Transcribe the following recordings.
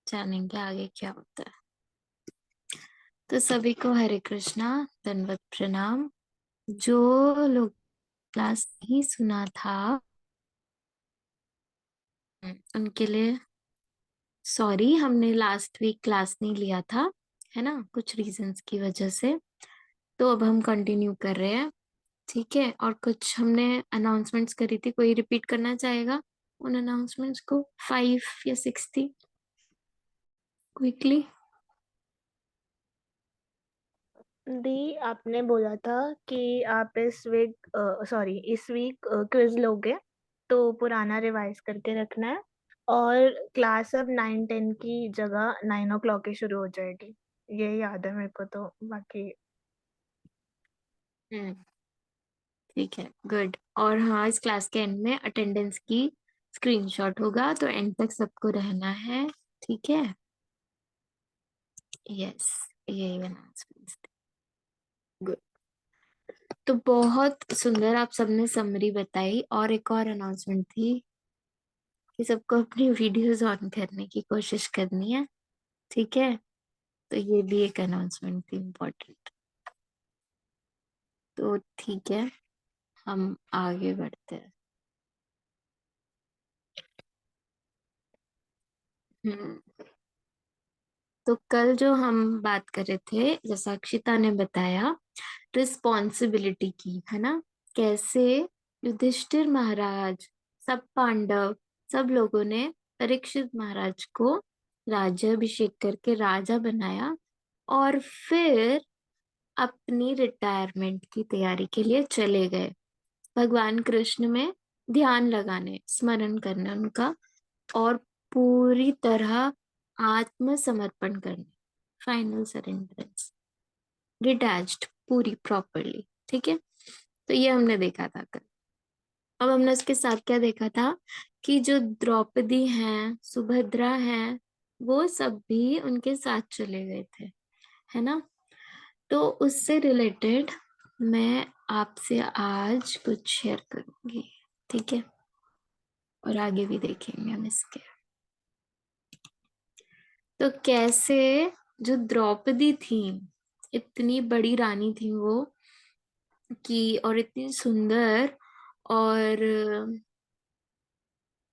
जानेंगे आगे क्या होता है। तो सभी को हरे कृष्णा, दंडवत प्रणाम। जो लोग क्लास नहीं सुना था उनके लिए सॉरी, हमने लास्ट वीक क्लास नहीं लिया था, है ना, कुछ रीजंस की वजह से। तो अब हम कंटिन्यू कर रहे हैं, ठीक है। और कुछ हमने अनाउंसमेंट्स करी थी, कोई रिपीट करना चाहेगा उन अनाउंसमेंट्स को? 5 या 6 थी, क्विकली। दी, आपने बोला था कि आप इस वीक क्विज लोगे, तो पुराना रिवाइज करके रखना है। और क्लास अब 9-10 की जगह 9 o'clock ही शुरू हो जाएगी। ये याद है मेरे को, तो बाकी हम्म, ठीक है, गुड। और हाँ, इस क्लास के एंड में अटेंडेंस की स्क्रीनशॉट होगा, तो एंड तक सबको रहना है, ठीक है। यस, यही अनाउंसमेंट्स थे। गुड। तो बहुत सुंदर आप सबने समरी बताई। और एक और अनाउंसमेंट थी कि सबको अपनी वीडियोस ऑन करने की कोशिश करनी है, ठीक है। तो ये भी एक अनाउंसमेंट थी इम्पोर्टेंट। तो ठीक है, हम आगे बढ़ते हैं। हम्म, तो कल जो हम बात कर रहे थे, जैसा अक्षिता ने बताया, रिस्पॉन्सिबिलिटी की, है ना। कैसे युधिष्ठिर महाराज, सब पांडव, सब लोगों ने परीक्षित महाराज को राज्याभिषेक करके राजा बनाया, और फिर अपनी रिटायरमेंट की तैयारी के लिए चले गए भगवान कृष्ण में ध्यान लगाने, स्मरण करने उनका, और पूरी तरह आत्मसमर्पण करने, फाइनल सरेंडरेंस, डिटैच्ड पूरी प्रॉपरली, ठीक है। तो ये हमने देखा था कल। अब हमने उसके साथ क्या देखा था कि जो द्रौपदी हैं, सुभद्रा हैं, वो सब भी उनके साथ चले गए थे, है ना। तो उससे रिलेटेड मैं आपसे आज कुछ शेयर करूंगी, ठीक है। और आगे भी देखेंगे हम इसके। तो कैसे जो द्रौपदी थी, इतनी बड़ी रानी थी वो, कि और इतनी सुंदर, और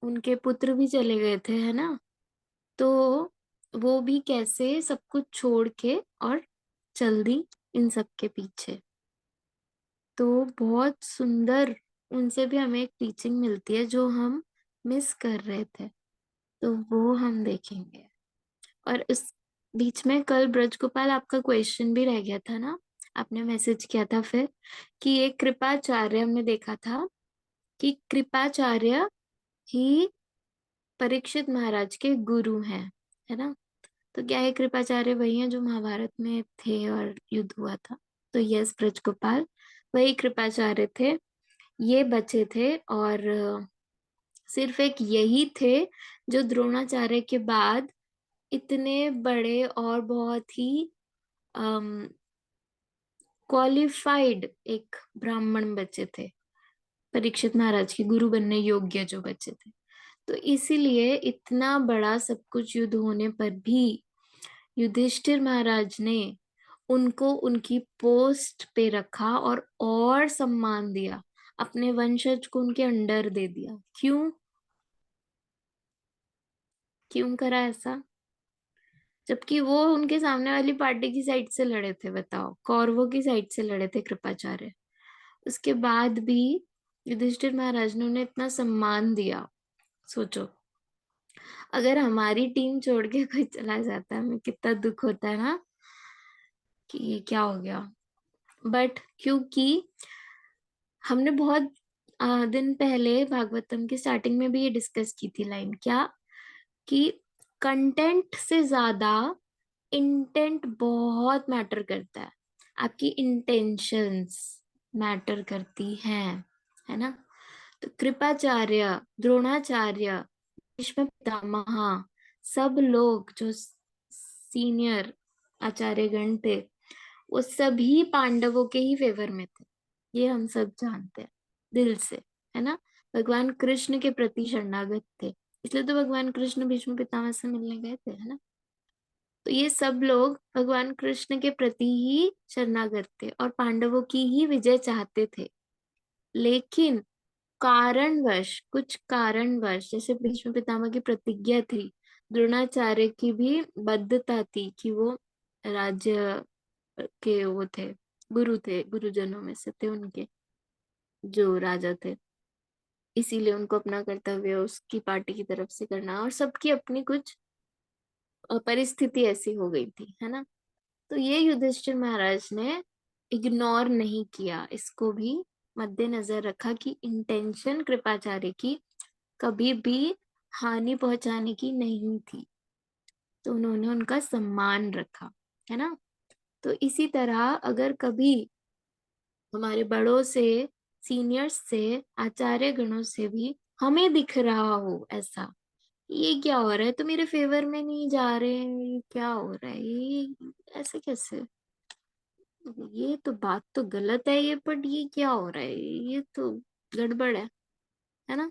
उनके पुत्र भी चले गए थे, है ना। तो वो भी कैसे सब कुछ छोड़ के और चल दी इन सब के पीछे। तो बहुत सुंदर, उनसे भी हमें एक टीचिंग मिलती है जो हम मिस कर रहे थे, तो वो हम देखेंगे। और इस बीच में कल ब्रजगोपाल आपका क्वेश्चन भी रह गया था ना, आपने मैसेज किया था फिर, कि ये कृपाचार्य, हमने देखा था कि कृपाचार्य ही परीक्षित महाराज के गुरु हैं, है ना। तो क्या है, कृपाचार्य वही हैं जो महाभारत में थे और युद्ध हुआ था। तो यस ब्रजगोपाल, वही कृपाचार्य थे, ये बचे थे। और सिर्फ एक यही थे जो द्रोणाचार्य के बाद इतने बड़े और बहुत ही क्वालिफाइड एक ब्राह्मण बचे थे, परीक्षित महाराज के गुरु बनने योग्य जो बचे थे। तो इसीलिए इतना बड़ा सब कुछ युद्ध होने पर भी युधिष्ठिर महाराज ने उनको उनकी पोस्ट पे रखा, और सम्मान दिया, अपने वंशज को उनके अंडर दे दिया। क्यों? क्यों करा ऐसा? जबकि वो उनके सामने वाली पार्टी की साइड से लड़े थे, बताओ, कौरवों की साइड से लड़े थे कृपाचार्य। उसके बाद भी युधिष्ठिर महाराज ने उन्हें इतना सम्मान दिया। सोचो, अगर हमारी टीम छोड़ के कोई चला जाता है, हमें कितना दुख होता है ना, कि ये क्या हो गया। बट क्योंकि हमने बहुत दिन पहले भागवतम की स्टार्टिंग में भी ये डिस्कस की थी लाइन, क्या, कि कंटेंट से ज्यादा इंटेंट बहुत मैटर करता है। आपकी इंटेंशंस मैटर करती हैं, है ना। तो कृपाचार्य, द्रोणाचार्य, भीष्म पितामह, सब लोग जो सीनियर आचार्यगण थे, वो सभी पांडवों के ही फेवर में थे, ये हम सब जानते हैं दिल से, है ना। भगवान कृष्ण के प्रति शरणागत थे, इसलिए तो भगवान कृष्ण भीष्म पितामह से मिलने गए थे, है ना। तो ये सब लोग भगवान कृष्ण के प्रति ही शरणागत थे और पांडवों की ही विजय चाहते थे। लेकिन कारणवश, कुछ कारणवश, जैसे भीष्म पितामह की प्रतिज्ञा थी, द्रोणाचार्य की भी बद्धता थी कि वो राज्य के वो थे, गुरु थे, गुरुजनों में से थे उनके, जो राजा थे। इसीलिए उनको अपना कर्तव्य उसकी पार्टी की तरफ से करना, और सबकी अपनी कुछ परिस्थिति ऐसी हो गई थी, है ना। तो ये युधिष्ठिर महाराज ने इग्नोर नहीं किया, इसको भी मद्देनजर रखा कि इंटेंशन कृपाचार्य की कभी भी हानि पहुंचाने की नहीं थी, तो उन्होंने उनका सम्मान रखा, है ना। तो इसी तरह अगर कभी हमारे बड़ों से, सीनियर्स से, आचार्य गणों से भी हमें दिख रहा हो ऐसा, ये क्या हो रहा है, तो मेरे फेवर में नहीं जा रहे हैं, ये क्या हो रहा है, ये ऐसे कैसे, ये तो बात तो गलत है ये, बट ये क्या हो रहा है, ये तो गड़बड़ है ना।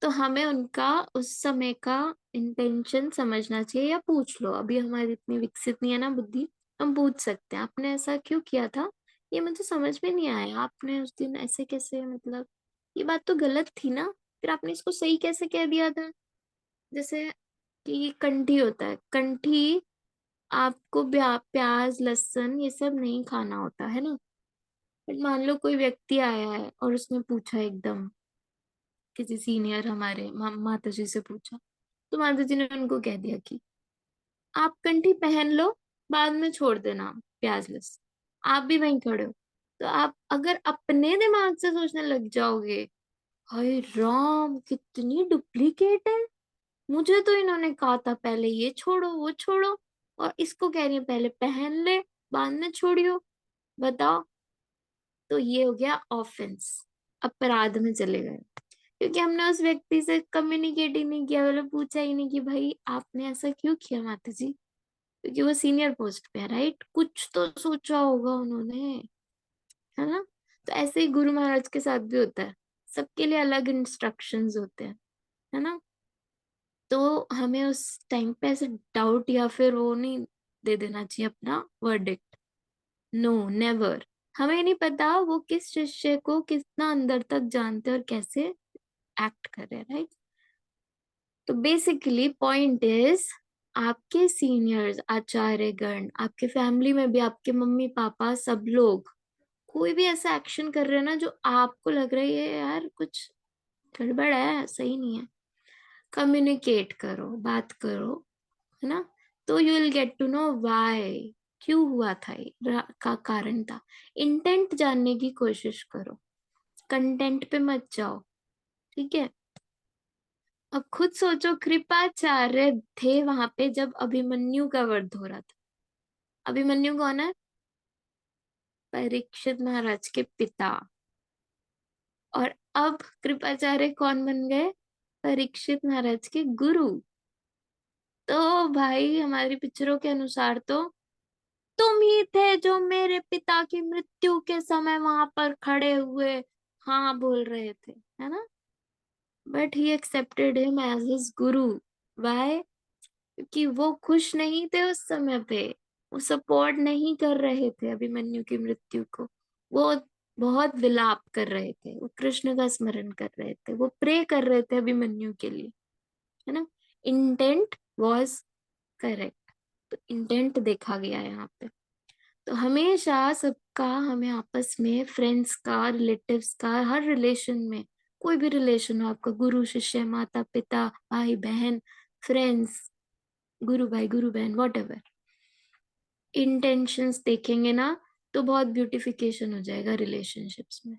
तो हमें उनका उस समय का इंटेंशन समझना चाहिए, या पूछ लो, अभी हमारी इतनी विकसित नहीं है ना बुद्धि, हम पूछ सकते हैं आपने ऐसा क्यों किया था, ये मुझे समझ में नहीं आया, आपने उस दिन ऐसे कैसे, मतलब ये बात तो गलत थी ना, फिर आपने इसको सही कैसे कह दिया था। जैसे कि कंठी होता है, कंठी, आपको प्याज लहसुन ये सब नहीं खाना होता है ना, बट मान लो कोई व्यक्ति आया है और उसने पूछा एकदम, किसी सीनियर हमारे माता जी से पूछा, तो माता जी ने उनको कह दिया कि आप कंठी पहन लो, बाद में छोड़ देना प्याज लहसुन, आप भी वहीं खड़े हो। तो आप अगर अपने दिमाग से सोचने लग जाओगे, हाय राम कितनी डुप्लीकेट है, मुझे तो इन्होंने कहा था पहले ये छोड़ो वो छोड़ो, और इसको कह रही है पहले पहन ले बाद में छोड़ियो, बताओ। तो ये हो गया ऑफेंस, अपराध में चले गए, क्योंकि हमने उस व्यक्ति से कम्युनिकेट ही नहीं किया, मतलब पूछा ही नहीं कि भाई आपने ऐसा क्यों किया माता जी, क्योंकि वो सीनियर पोस्ट पे है, राइट, कुछ तो सोचा होगा उन्होंने, है ना। तो ऐसे ही गुरु महाराज के साथ भी होता है, सबके लिए अलग इंस्ट्रक्शंस होते हैं, है ना। तो हमें उस टाइम पे ऐसे डाउट या फिर वो नहीं दे देना चाहिए अपना वर्डिक्ट, नो नेवर। हमें नहीं पता वो किस शिष्य को कितना अंदर तक जानते हैं और कैसे एक्ट कर रहे हैं, राइट। तो बेसिकली पॉइंट इज, आपके सीनियर्स, आचार्य गण, आपके फैमिली में भी आपके मम्मी पापा सब लोग कोई भी ऐसा एक्शन कर रहे हैं ना जो आपको लग रहा है ये यार कुछ गड़बड़ है, सही नहीं है, कम्युनिकेट करो, बात करो, है ना। तो you will get to know why, क्यों हुआ था ये, का कारण था। इंटेंट जानने की कोशिश करो, कंटेंट पे मत जाओ, ठीक है। अब खुद सोचो, कृपाचार्य थे वहां पे जब अभिमन्यु का वध हो रहा था। अभिमन्यु कौन है? परीक्षित महाराज के पिता। और अब कृपाचार्य कौन बन गए? परीक्षित महाराज के गुरु। तो भाई हमारी पिक्चरों के अनुसार तो तुम ही थे जो मेरे पिता की मृत्यु के समय वहां पर खड़े हुए हाँ बोल रहे थे, है ना। But he accepted him as his guru. Why? क्योंकि वो खुश नहीं थे उस समय पे, वो सपोर्ट नहीं कर रहे थे अभिमन्यु की मृत्यु को, वो बहुत विलाप कर रहे थे, वो कृष्ण का स्मरण कर रहे थे, वो प्रे कर रहे थे अभिमन्यु के लिए, है ना। Intent was correct. तो इंटेंट देखा गया यहाँ पे। तो हमेशा सबका, हमें आपस में, फ्रेंड्स का, रिलेटिव्स का, हर रिलेशन में, कोई भी रिलेशन हो आपका, गुरु शिष्य, माता पिता, भाई बहन, फ्रेंड्स, गुरु भाई गुरु बहन, वॉट एवर, इंटेंशंस देखेंगे ना, तो बहुत ब्यूटिफिकेशन हो जाएगा रिलेशनशिप्स में,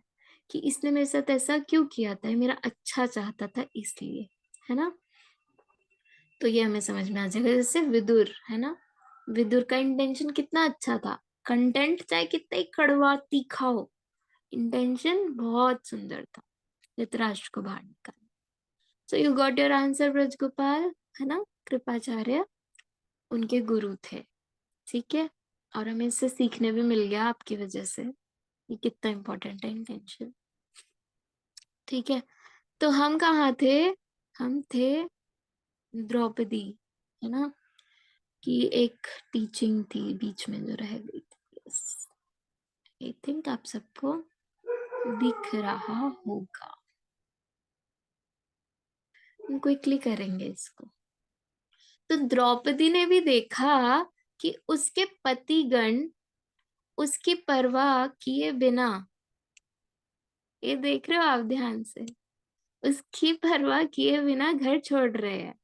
कि इसने मेरे साथ ऐसा क्यों किया था, ये मेरा अच्छा चाहता था इसलिए, है ना। तो ये हमें समझ में आ जाएगा। जैसे विदुर है ना, विदुर का इंटेंशन कितना अच्छा था, कंटेंट चाहे कितना ही कड़वा तीखा हो, इंटेंशन बहुत सुंदर था, धृतराष्ट्र को बाहर निकालना। So you got your answer Brajgopal, है ना। कृपाचार्य उनके गुरु थे, ठीक है। और हमें इससे सीखने भी मिल गया आपकी वजह से, ये कितना इंपॉर्टेंट है इंटेंशन, ठीक है। तो हम कहाँ थे? हम थे द्रौपदी, है ना, कि एक टीचिंग थी बीच में जो रह गई थी। आई थिंक आप सबको दिख रहा होगा, हम क्विकली करेंगे इसको। तो द्रौपदी ने भी देखा कि उसके पतिगण उसकी परवाह किए बिना, ये देख रहे हो आप ध्यान से, उसकी परवाह किए बिना घर छोड़ रहे हैं।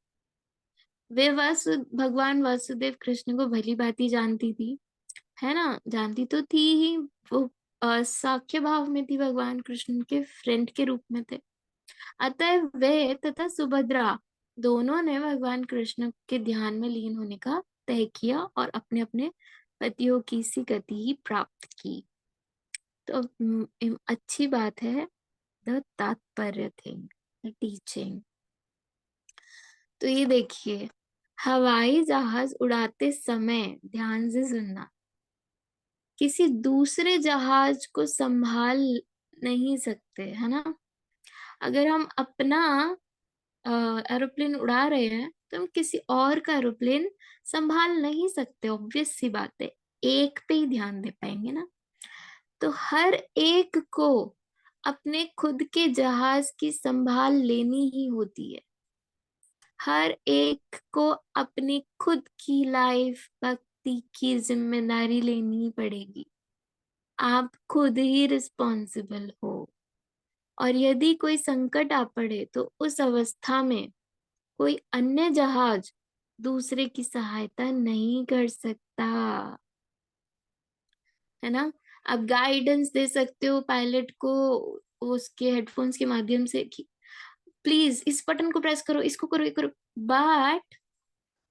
वे भगवान वासुदेव कृष्ण को भली भांति जानती थी, है ना, जानती तो थी ही। वो साख्य भाव में थी, भगवान कृष्ण के फ्रेंड के रूप में थे। अतः वे तथा सुभद्रा दोनों ने भगवान कृष्ण के ध्यान में लीन होने का तय किया और अपने अपने पतियों की सी गति ही प्राप्त की। तो अच्छी बात है, द तात्पर्य थिंग, द टीचिंग। तो ये देखिए, हवाई जहाज उड़ाते समय ध्यान से सुनना, किसी दूसरे जहाज को संभाल नहीं सकते, है ना। अगर हम अपना एरोप्लेन उड़ा रहे हैं तो हम किसी और का एरोप्लेन संभाल नहीं सकते, ऑब्वियस सी बात है। एक पे ही ध्यान दे पाएंगे ना। तो हर एक को अपने खुद के जहाज की संभाल लेनी ही होती है। हर एक को अपनी खुद की लाइफ भक्ति की जिम्मेदारी लेनी ही पड़ेगी। आप खुद ही रिस्पॉन्सिबल हो। और यदि कोई संकट आ पड़े तो उस अवस्था में कोई अन्य जहाज दूसरे की सहायता नहीं कर सकता, है ना। आप गाइडेंस दे सकते हो पायलट को उसके हेडफोन्स के माध्यम से कि प्लीज इस बटन को प्रेस करो, इसको करो, ये करो। बट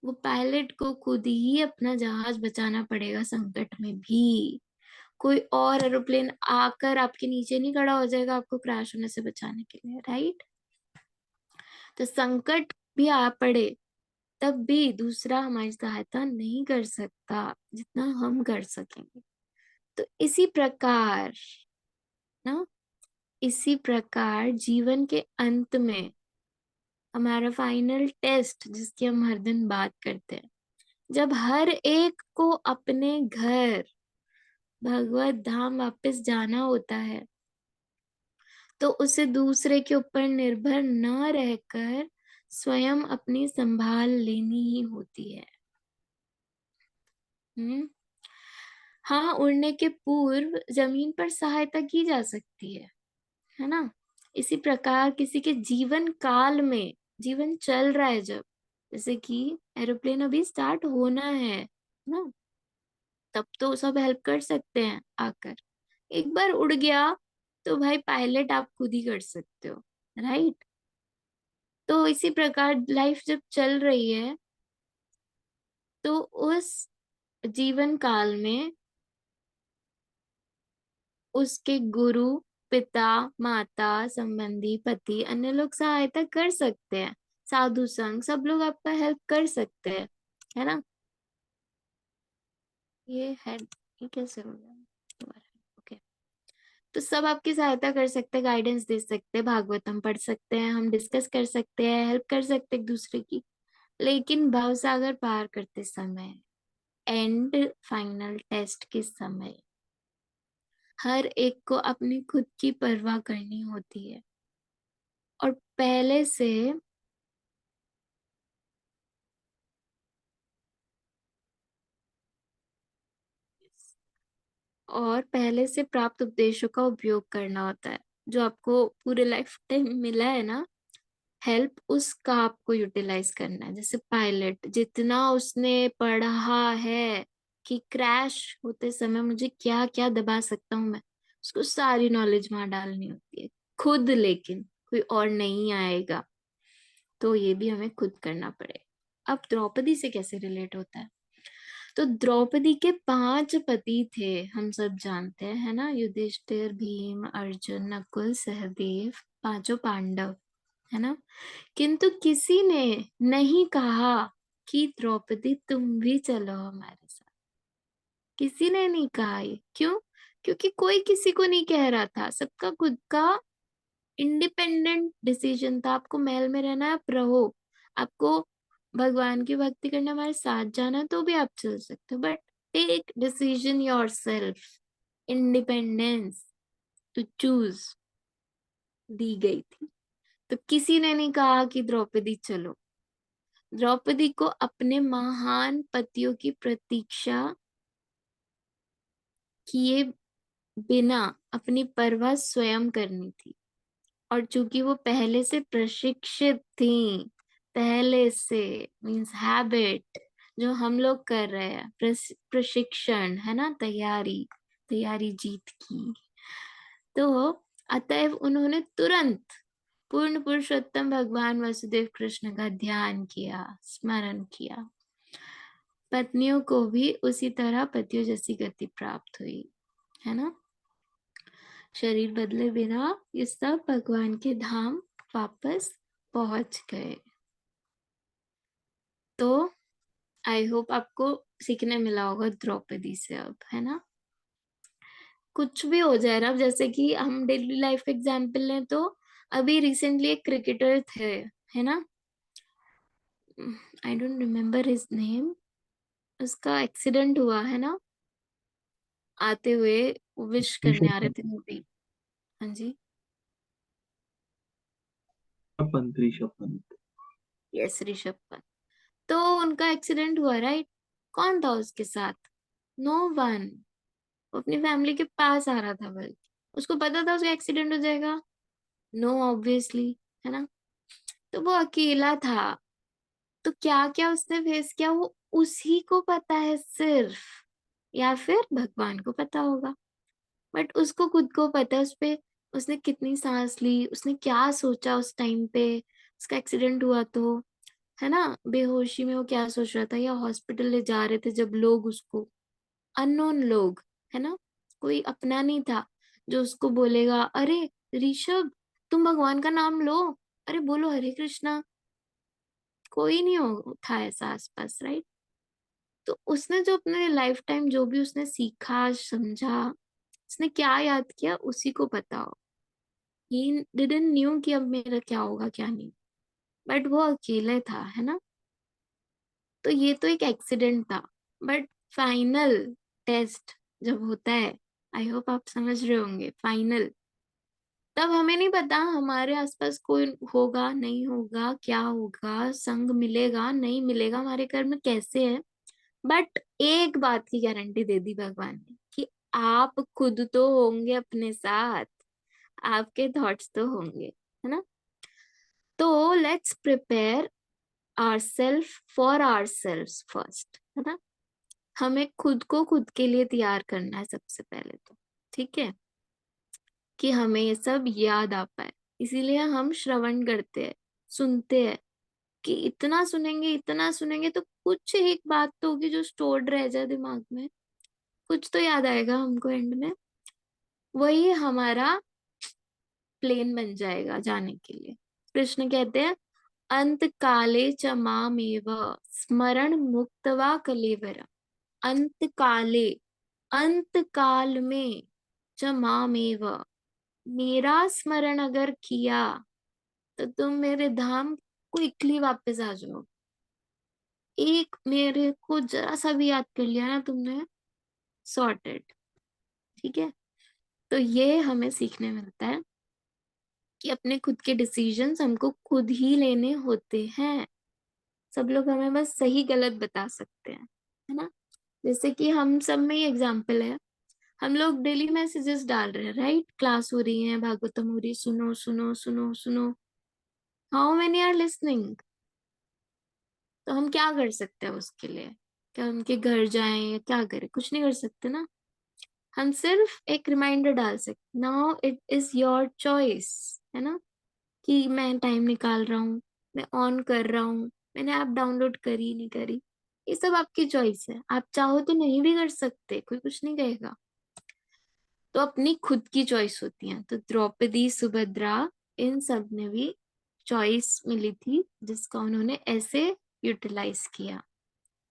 वो पायलट को खुद ही अपना जहाज बचाना पड़ेगा संकट में भी। कोई और एरोप्लेन आकर आपके नीचे नहीं खड़ा हो जाएगा आपको क्रैश होने से बचाने के लिए, राइट। तो संकट भी आ पड़े तब भी दूसरा हमारी सहायता नहीं कर सकता जितना हम कर सकेंगे। तो इसी प्रकार ना, इसी प्रकार जीवन के अंत में हमारा फाइनल टेस्ट जिसकी हम हर दिन बात करते हैं, जब हर एक को अपने घर भगवत धाम वापस जाना होता है, तो उसे दूसरे के ऊपर निर्भर न रहकर स्वयं अपनी संभाल लेनी ही होती है। हम्म। हाँ, उड़ने के पूर्व जमीन पर सहायता की जा सकती है ना। इसी प्रकार किसी के जीवन काल में, जीवन चल रहा है जब, जैसे कि एरोप्लेन अभी स्टार्ट होना है ना, तब तो सब हेल्प कर सकते हैं आकर। एक बार उड़ गया तो भाई पायलट आप खुद ही कर सकते हो, राइट। तो इसी प्रकार लाइफ जब चल रही है तो उस जीवन काल में उसके गुरु, पिता, माता, संबंधी, पति, अन्य लोग सहायता कर सकते हैं। साधु संग सब लोग आपका हेल्प कर सकते हैं, है ना। ये है, ये कैसे हो गया दोबारा? ओके। तो सब आपकी सहायता कर सकते हैं, गाइडेंस दे सकते हैं, भागवतम पढ़ सकते हैं, हम डिस्कस कर सकते हैं, हेल्प कर सकते हैं एक दूसरे की। लेकिन भवसागर पार करते समय, एंड फाइनल टेस्ट के समय, हर एक को अपनी खुद की परवाह करनी होती है। और पहले से पहले से प्राप्त उपदेशों का उपयोग करना होता है। जो आपको पूरे लाइफ टाइम मिला है ना हेल्प, उसका आपको यूटिलाइज करना है। जैसे पायलट जितना उसने पढ़ा है कि क्रैश होते समय मुझे क्या क्या दबा सकता हूँ मैं, उसको सारी नॉलेज वहां डालनी होती है खुद, लेकिन कोई और नहीं आएगा। तो ये भी हमें खुद करना पड़ेगा। अब द्रौपदी से कैसे रिलेट होता है? तो द्रौपदी के 5 पति थे, हम सब जानते हैं, है ना। युधिष्ठिर, भीम, अर्जुन, नकुल, सहदेव, पांचों पांडव, है ना। किंतु किसी ने नहीं कहा कि द्रौपदी तुम भी चलो हमारे साथ। किसी ने नहीं कहा ये, क्यों? क्योंकि कोई किसी को नहीं कह रहा था, सबका खुद का इंडिपेंडेंट डिसीजन था। आपको महल में रहना है आप रहो, आपको भगवान की भक्ति करने हमारे साथ जाना तो भी आप चल सकते हो, but take decision yourself, independence to choose दी गई थी। तो किसी ने नहीं कहा कि द्रौपदी चलो। द्रौपदी को अपने महान पतियों की प्रतीक्षा किए बिना अपनी परवाह स्वयं करनी थी। और चूंकि वो पहले से प्रशिक्षित थी, पहले से मीन्स हैबिट, जो हम लोग कर रहे हैं, प्रशिक्षण है ना, तैयारी, तैयारी जीत की। तो अतएव उन्होंने तुरंत पूर्ण पुरुषोत्तम भगवान वसुदेव कृष्ण का ध्यान किया, स्मरण किया। पत्नियों को भी उसी तरह पतियों जैसी गति प्राप्त हुई, है ना। शरीर बदले बिना ये सब भगवान के धाम वापस पहुंच गए। तो आई होप आपको सीखने मिला होगा द्रौपदी से अब, है ना। कुछ भी हो जाए ना, जैसे कि हम डेली लाइफ एग्जांपल लें तो अभी रिसेंटली एक क्रिकेटर थे, है ना, I don't remember his name, उसका एक्सीडेंट हुआ है ना, आते हुए विश करने ऋषभ आ रहे थे मूवी। हाँ जी। पंत, ऋषभ पंत। यस, ऋषभ पंत। तो उनका एक्सीडेंट हुआ, राइट। कौन था उसके साथ? No one. वो अपनी फैमिली के पास आ रहा था, बल्कि उसको पता था उसका एक्सीडेंट हो जाएगा? नो, ऑब्वियसली, है ना। तो वो अकेला था। तो क्या क्या उसने फेस किया वो उसी को पता है सिर्फ, या फिर भगवान को पता होगा। बट उसको खुद को पता है, उस पे उसने कितनी सांस ली, उसने क्या सोचा उस टाइम पे उसका एक्सीडेंट हुआ तो, है ना, बेहोशी में वो क्या सोच रहा था, या हॉस्पिटल ले जा रहे थे जब लोग उसको, अननोन लोग, है ना, कोई अपना नहीं था जो उसको बोलेगा अरे ऋषभ तुम भगवान का नाम लो, अरे बोलो हरे कृष्णा। कोई नहीं हो था ऐसा आसपास, राइट। तो उसने जो अपने लाइफ टाइम जो भी उसने सीखा समझा, उसने क्या याद किया उसी को पता हो। ही डिडंट न्यू कि अब मेरा क्या होगा क्या नहीं, बट वो अकेले था, है ना। तो ये तो एक एक्सीडेंट था, बट फाइनल टेस्ट जब होता है, आई होप आप समझ रहे होंगे, फाइनल, तब हमें नहीं पता हमारे आसपास कोई होगा नहीं होगा, क्या होगा, संग मिलेगा नहीं मिलेगा, हमारे कर्म कैसे है। बट एक बात की गारंटी दे दी भगवान ने कि आप खुद तो होंगे अपने साथ, आपके थॉट्स तो होंगे, है ना। तो let's prepare ourself for ourself first, है ना। हमें खुद को खुद के लिए तैयार करना है सबसे पहले तो, ठीक है, कि हमें ये सब याद आ पाए। इसीलिए हम श्रवण करते हैं, सुनते हैं, कि इतना सुनेंगे तो कुछ एक बात तो होगी जो स्टोर्ड रह जाए दिमाग में, कुछ तो याद आएगा हमको एंड में, वही हमारा प्लेन बन जाएगा जाने के लिए। कृष्ण कहते हैं अंत काले च मामेव स्मरण मुक्तवा कलेवर। अंत काले, अंत काल में, च मामेव, मेरा स्मरण अगर किया तो तुम मेरे धाम क्विकली वापस आ जाओ। एक मेरे को जरा सा भी याद कर लिया ना तुमने, सॉर्टेड, ठीक है। तो ये हमें सीखने मिलता है कि अपने खुद के डिसीजंस हमको खुद ही लेने होते हैं। सब लोग हमें बस सही गलत बता सकते हैं, है ना। जैसे कि हम सब में ही एग्जाम्पल है, हम लोग डेली मैसेजेस डाल रहे हैं, राइट, क्लास हो रही है, भागवतम हो रही है, सुनो सुनो सुनो सुनो, हाउ मेनी आर लिसनिंग। तो हम क्या कर सकते हैं उसके लिए? क्या उनके घर जाएं या क्या करें? कुछ नहीं कर सकते ना। हम सिर्फ एक रिमाइंडर डाल सकते, now it is your choice, है ना, कि मैं टाइम निकाल रहा हूँ, मैं ऑन कर रहा हूँ, मैंने ऐप डाउनलोड करी नहीं करी, ये सब आपकी चॉइस है। आप चाहो तो नहीं भी कर सकते, कोई कुछ नहीं कहेगा। तो अपनी खुद की चॉइस होती है। तो द्रौपदी, सुभद्रा, इन सब ने भी चॉइस मिली थी जिसका उन्होंने ऐसे यूटिलाइज किया।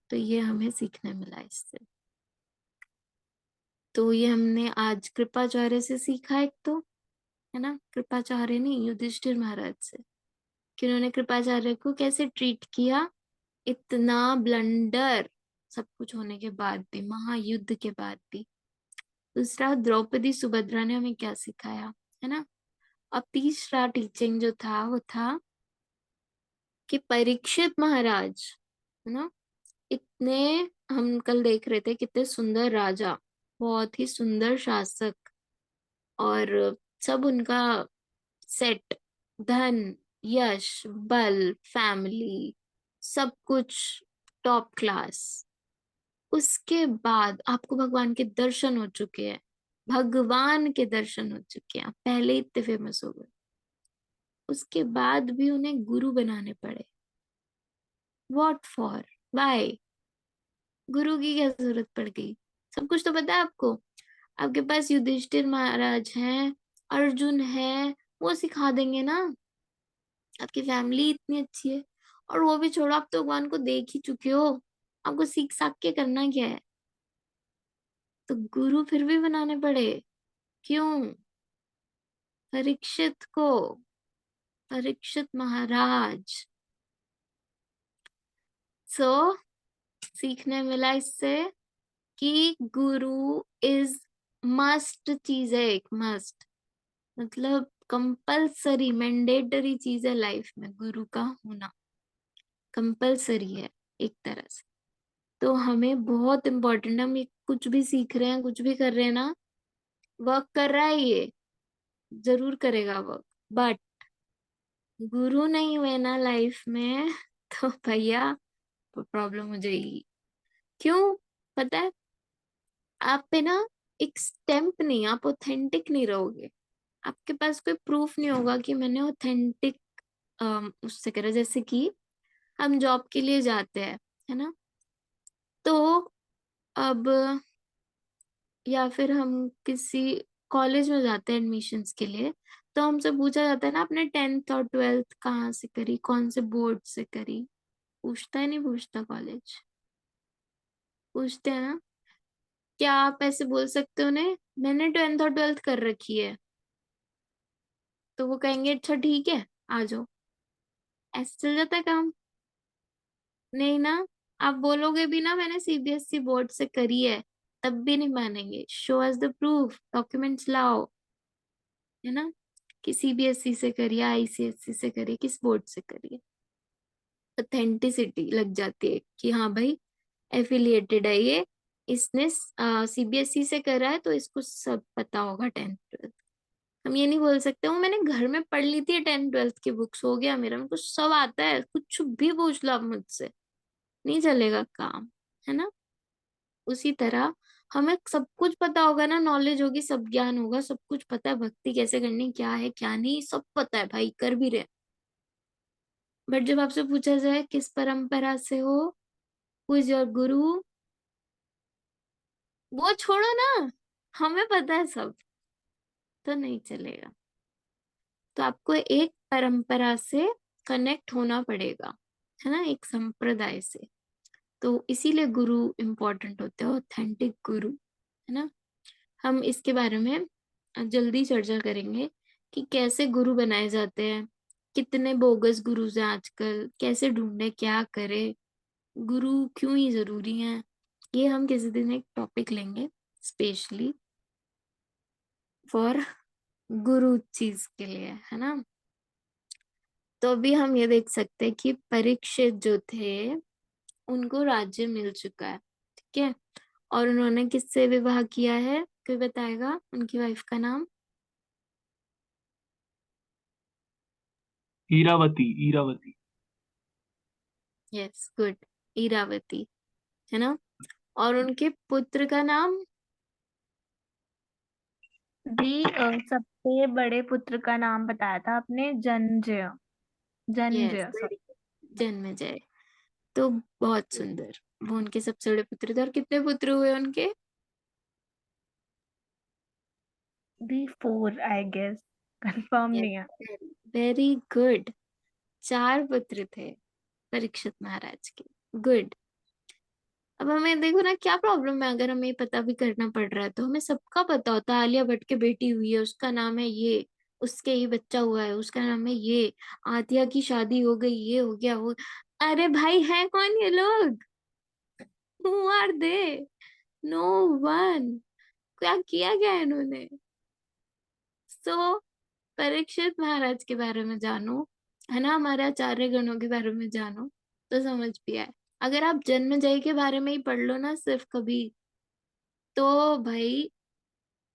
तो ये हमें सीखने मिला इससे। तो ये हमने आज कृपाचार्य से सीखा एक तो, है ना, कृपाचार्य नहीं, युधिष्ठिर महाराज से, कि उन्होंने कृपाचार्य को कैसे ट्रीट किया, इतना ब्लंडर सब कुछ होने के बाद भी, महायुद्ध के बाद भी। दूसरा, द्रौपदी सुभद्रा ने हमें क्या सिखाया, है ना। अब तीसरा टीचिंग जो था वो था कि परीक्षित महाराज, है ना, इतने, हम कल देख रहे थे कितने सुंदर राजा, बहुत ही सुंदर शासक, और सब उनका सेट, धन, यश, बल, फैमिली, सब कुछ टॉप क्लास। उसके बाद आपको भगवान के दर्शन हो चुके हैं, भगवान के दर्शन हो चुके हैं, आप पहले ही इतने फेमस हो गए, उसके बाद भी उन्हें गुरु बनाने पड़े। What for, why? गुरु की क्या जरूरत पड़ गई? सब कुछ तो पता है आपको, आपके पास युधिष्ठिर महाराज हैं, अर्जुन है, वो सिखा देंगे ना। आपकी फैमिली इतनी अच्छी है, और वो भी छोड़ो, आप तो भगवान को देख ही चुके हो, आपको सीख साख के करना क्या है? तो गुरु फिर भी बनाने पड़े, क्यों? परीक्षित को, परीक्षित महाराज। सो सीखने मिला इससे कि गुरु इज मस्ट चीज है, एक मस्ट, मतलब कंपलसरी, मैंडेटरी चीज है लाइफ में, गुरु का होना कंपलसरी है एक तरह से। तो हमें बहुत इम्पोर्टेंट, हम ये कुछ भी सीख रहे हैं, कुछ भी कर रहे हैं ना, वर्क कर रहा है ये, जरूर करेगा वर्क, बट गुरु नहीं हुए ना लाइफ में तो भैया प्रॉब्लम हो जाएगी। क्यों? पता है, आप पे ना एक स्टैम्प नहीं, आप ऑथेंटिक नहीं रहोगे, आपके पास कोई प्रूफ नहीं होगा कि मैंने ऑथेंटिक उससे करा। जैसे कि हम जॉब के लिए जाते हैं, है ना, तो अब, या फिर हम किसी कॉलेज में जाते हैं एडमिशन्स के लिए, तो हमसे पूछा जाता है ना, आपने 10th और 12th कहाँ से करी, कौन से बोर्ड से करी? पूछता है नहीं पूछता कॉलेज? पूछते हैं ना। क्या आप ऐसे बोल सकते हो उन्हें, मैंने 10th और 12th कर रखी है? तो वो कहेंगे अच्छा ठीक है, आ जाओ, ऐसे चल जाता है काम? नहीं ना। आप बोलोगे भी ना मैंने सीबीएसई बोर्ड से करी है, तब भी नहीं मानेंगे, show us the proof, documents लाओ, है ना, कि सीबीएसई से करिए, आईसीएसई से करिए, किस बोर्ड से करिए, ऑथेंटिसिटी लग जाती है कि हाँ भाई एफिलिएटेड है ये, इसने सीबीएसई से करा है तो इसको सब पता होगा 10th 12th। हम ये नहीं बोल सकते हूँ मैंने घर में पढ़ ली थी 10th 12th की बुक्स, हो गया मेरा, मेरे को सब आता है, कुछ भी पूछ लो आप मुझसे, नहीं चलेगा काम, है ना। उसी तरह हमें सब कुछ पता होगा ना, नॉलेज होगी, सब ज्ञान होगा, सब कुछ पता है, भक्ति कैसे करनी, क्या है क्या नहीं, सब पता है भाई, कर भी रहे, बट जब आपसे पूछा जाए किस परंपरा से हो, हु इज योर गुरु, वो छोड़ो ना, हमें पता है सब, तो नहीं चलेगा। तो आपको एक परंपरा से कनेक्ट होना पड़ेगा, है ना, एक संप्रदाय से। तो इसीलिए गुरु इंपॉर्टेंट होते हैं, ऑथेंटिक गुरु, है ना। हम इसके बारे में जल्दी चर्चा करेंगे कि कैसे गुरु बनाए जाते हैं, कितने बोगस गुरु हैं आजकल, कैसे ढूंढे, क्या करे, गुरु क्यों ही जरूरी हैं, ये हम किसी दिन एक टॉपिक लेंगे स्पेशली फॉर गुरु चीज के लिए, है ना। तो अभी हम ये देख सकते हैं कि परीक्षित जो थे उनको राज्य मिल चुका है, ठीक है, और उन्होंने किससे विवाह किया है, कोई बताएगा उनकी वाइफ का नाम? ईरावती, ईरावती। यस, गुड, इरावती, है ना। और उनके पुत्र का नाम? दी सबसे बड़े पुत्र का नाम बताया था आपने, Janmajay. Yes, Janmajay, very, sorry. Janmejay. तो बहुत सुंदर, वो उनके सबसे बड़े पुत्र थे। और कितने पुत्र हुए उनके? दी 4 आई गेस, कंफर्म यस, नहीं है। वेरी गुड, 4 पुत्र थे परीक्षित महाराज के। गुड। अब हमें देखो ना क्या प्रॉब्लम है, अगर हमें पता भी करना पड़ रहा है तो हमें सबका पता होता है, आलिया भट्ट की बेटी हुई है उसका नाम है ये, उसके ये बच्चा हुआ है उसका नाम है ये, आतिया की शादी हो गई, ये हो गया वो, अरे भाई, है कौन ये लोग? Who are they? No one. क्या किया गया है इन्होंने? सो परीक्षित महाराज के बारे में जानो, है ना, हमारे आचार्य गणों के बारे में जानो, तो समझ भी आए। अगर आप जन्मेजय के बारे में ही पढ़ लो ना सिर्फ कभी, तो भाई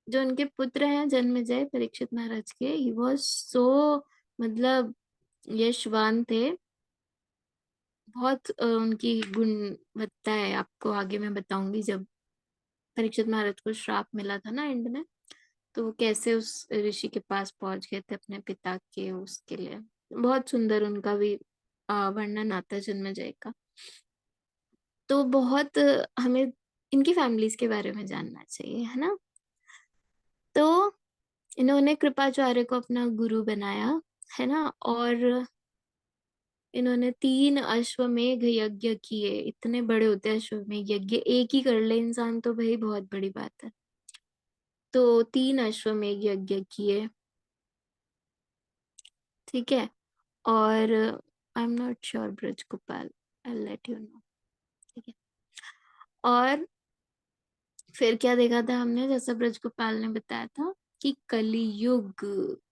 जो उनके पुत्र हैं जन्मेजय परीक्षित महाराज के, ही वॉज सो, मतलब यशवान थे। बहुत उनकी गुणवत्ता है, आपको आगे मैं बताऊंगी। जब परीक्षित महाराज को श्राप मिला था ना एंड में, तो वो कैसे उस ऋषि के पास पहुंच गए थे अपने पिता के उसके लिए। बहुत सुंदर उनका भी वर्णन आता है जन्मेजय का। तो बहुत हमें इनकी फैमिलीज के बारे में जानना चाहिए, है ना। तो इन्होंने कृपाचार्य को अपना गुरु बनाया, है ना। और इन्होंने 3 अश्वमेध यज्ञ किए। इतने बड़े होते हैं अश्वमेध यज्ञ, एक ही कर ले इंसान तो भाई बहुत बड़ी बात है। तो 3 अश्वमेध यज्ञ किए, ठीक है। और I am not sure Braj Gopal, I let you know, ठीक है। और फिर क्या देखा था हमने, जैसा ब्रज गोपाल ने बताया था कि कलियुग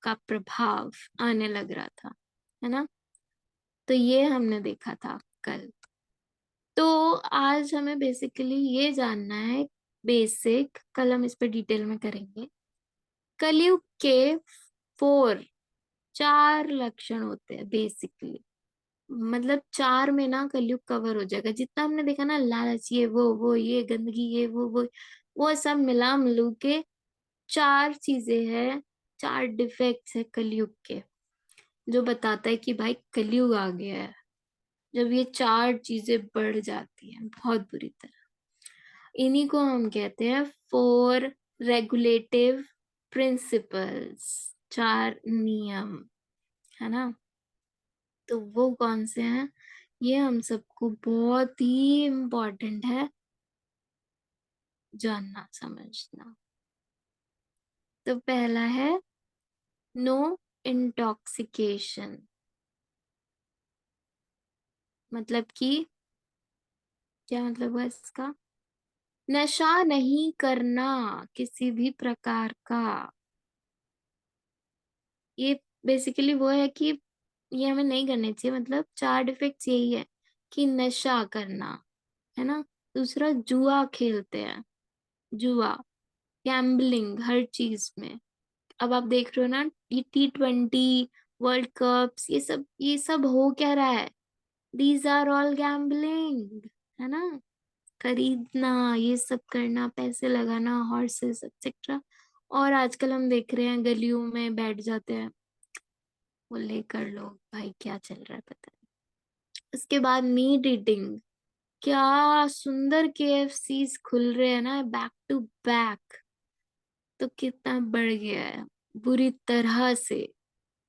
का प्रभाव आने लग रहा था, है ना। तो ये हमने देखा था कल। तो आज हमें बेसिकली ये जानना है, बेसिक, कल हम इस पे डिटेल में करेंगे। कलयुग के 4 लक्षण होते हैं बेसिकली। मतलब 4 में ना कलयुग कवर हो जाएगा। जितना हमने देखा ना, लालच, ये वो ये गंदगी, ये वो सब मिला मिलू के 4 चीजें हैं, 4 डिफेक्ट्स है कलयुग के, जो बताता है कि भाई कलयुग आ गया है। जब ये 4 चीजें बढ़ जाती हैं बहुत बुरी तरह, इन्हीं को हम कहते हैं 4 रेगुलेटिव प्रिंसिपल्स, 4 नियम, है ना। तो वो कौन से हैं, ये हम सबको बहुत ही इम्पोर्टेंट है जानना समझना। तो पहला है नो इंटॉक्सिकेशन। मतलब कि क्या मतलब है इसका? नशा नहीं करना किसी भी प्रकार का। ये बेसिकली वो है कि ये हमें नहीं करनी चाहिए। मतलब 4 डिफेक्ट्स यही है कि नशा करना, है ना। दूसरा, जुआ खेलते हैं, जुआ, गैम्बलिंग हर चीज में। अब आप देख रहे हो ना, ये T20 वर्ल्ड कप्स, ये सब हो क्या रहा है? दीज आर ऑल गैम्बलिंग, है ना। खरीदना, ये सब करना, पैसे लगाना, हॉर्सेस एक्सेट्रा। और आजकल हम देख रहे हैं गलियों में बैठ जाते हैं वो लेकर लोग, भाई क्या चल रहा है पता नहीं। उसके बाद मीट ईटिंग, क्या सुंदर KFCs खुल रहे हैं ना बैक टू बैक। तो कितना बढ़ गया है बुरी तरह से।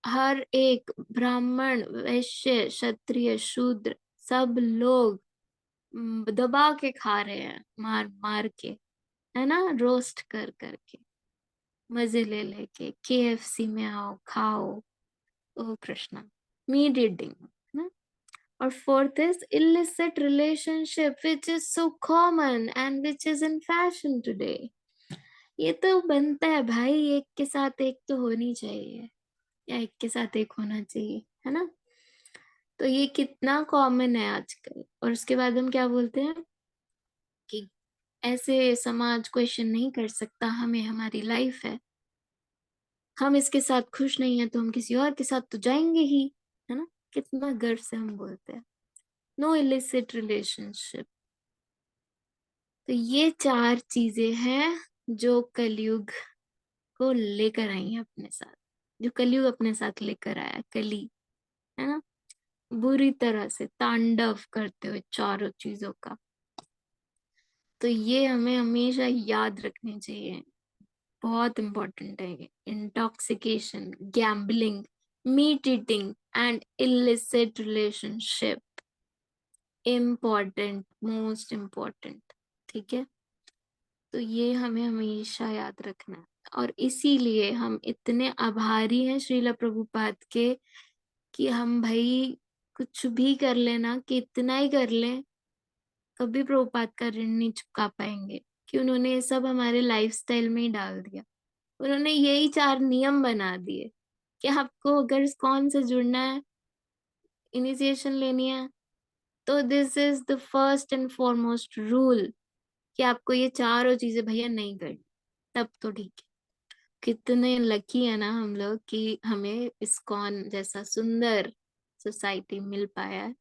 हर एक ब्राह्मण, वैश्य, क्षत्रिय, शूद्र, सब लोग दबा के खा रहे हैं, मार मार के, है ना, रोस्ट कर करके, मजे ले लेके। KFC में आओ खाओ। ओ कृष्णा, मीट ईटिंग, ना। और fourth is illicit relationship which is so common and which is in fashion today। ये तो बनता है भाई, एक के साथ एक तो होनी चाहिए, या एक के साथ एक होना चाहिए, है ना। तो ये कितना कॉमन है आजकल। और उसके बाद हम क्या बोलते हैं कि ऐसे समाज क्वेश्चन नहीं कर सकता हमें, हमारी लाइफ है, हम इसके साथ खुश नहीं है तो हम किसी और के साथ तो जाएंगे ही, है ना। कितना गर्व से हम बोलते हैं नो इलिसिट रिलेशनशिप। तो ये 4 चीजें हैं जो कलयुग को लेकर आई है अपने साथ, जो कलयुग अपने साथ लेकर आया, कली, है ना, बुरी तरह से तांडव करते हुए 4 चीजों का। तो ये हमें हमेशा याद रखनी चाहिए, बहुत इंपॉर्टेंट है ये। Intoxication, gambling, meat eating and illicit relationship, important, most important, ठीक है। तो ये हमें हमेशा याद रखना है। और इसीलिए हम इतने आभारी हैं श्रील प्रभुपाद के कि हम भाई कुछ भी कर लेना, कितना ही कर लें, कभी प्रभुपाद का ऋण नहीं चुका पाएंगे, कि उन्होंने ये सब हमारे लाइफस्टाइल में ही डाल दिया। उन्होंने यही 4 नियम बना दिए कि आपको अगर इस्कॉन से जुड़ना है, इनिशिएशन लेनी है, तो this is the first and foremost rule कि आपको ये चारों चीजें भैया नहीं करनी, तब तो ठीक है। कितने लकी है ना हम लोग कि हमें इस्कॉन जैसा सुंदर सोसाइटी मिल पाया है,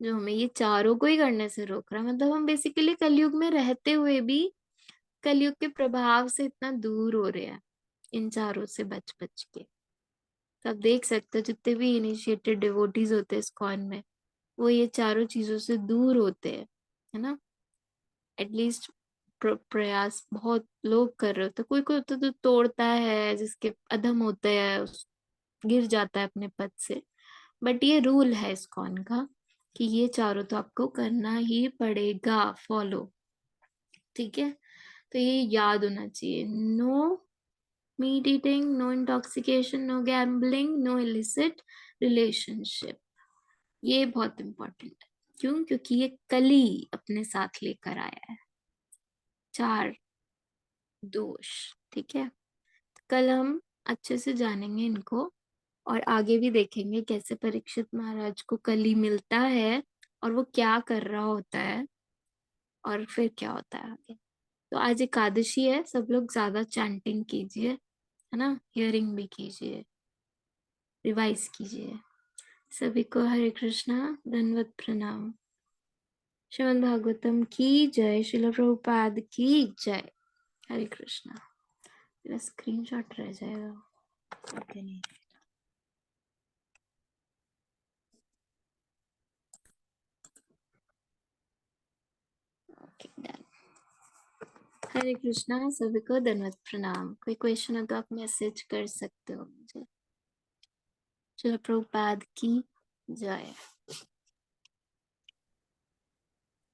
जो हमें ये चारों को ही करने से रोक रहा है। मतलब हम बेसिकली कलयुग में रहते हुए भी कलयुग के प्रभाव से इतना दूर हो रहे हैं, इन चारों से बच बच के। तो आप देख सकते हो जितने भी इनिशिएटेड डिवोटीज होते हैं इस्कॉन में, वो ये चारों चीजों से दूर होते हैं, है ना। एटलीस्ट प्रयास बहुत लोग कर रहे होते, कोई कोई होता तो तोड़ता है, जिसके अधम होते हैं गिर जाता है अपने पद से। बट ये रूल है इस्कॉन का कि ये चारों तो आपको करना ही पड़ेगा फॉलो, ठीक है। तो ये याद होना चाहिए, no meat eating, no intoxication, no gambling, no illicit relationship. ये बहुत इंपॉर्टेंट है। क्यों? क्योंकि ये कली अपने साथ लेकर आया है 4 दोष, ठीक है। कल हम अच्छे से जानेंगे इनको, और आगे भी देखेंगे कैसे परीक्षित महाराज को कली मिलता है और वो क्या कर रहा होता है, और फिर क्या होता है आगे। तो आज एकादशी है, सब लोग ज्यादा चैंटिंग कीजिए, है ना, हियरिंग भी कीजिए, रिवाइज कीजिए। सभी को हरे कृष्णा, धन्यवाद, प्रणाम। श्रीमद् भागवतम की जय, श्रील प्रभुपाद की जय। हरे कृष्णा। मेरा स्क्रीनशॉट रह जाएगा, ओके नहीं, ओके डन। हरे कृष्णा, सभी को धन्यवाद, प्रणाम। कोई क्वेश्चन हो तो आप मैसेज कर सकते हो मुझे। श्रील प्रभुपाद की जय।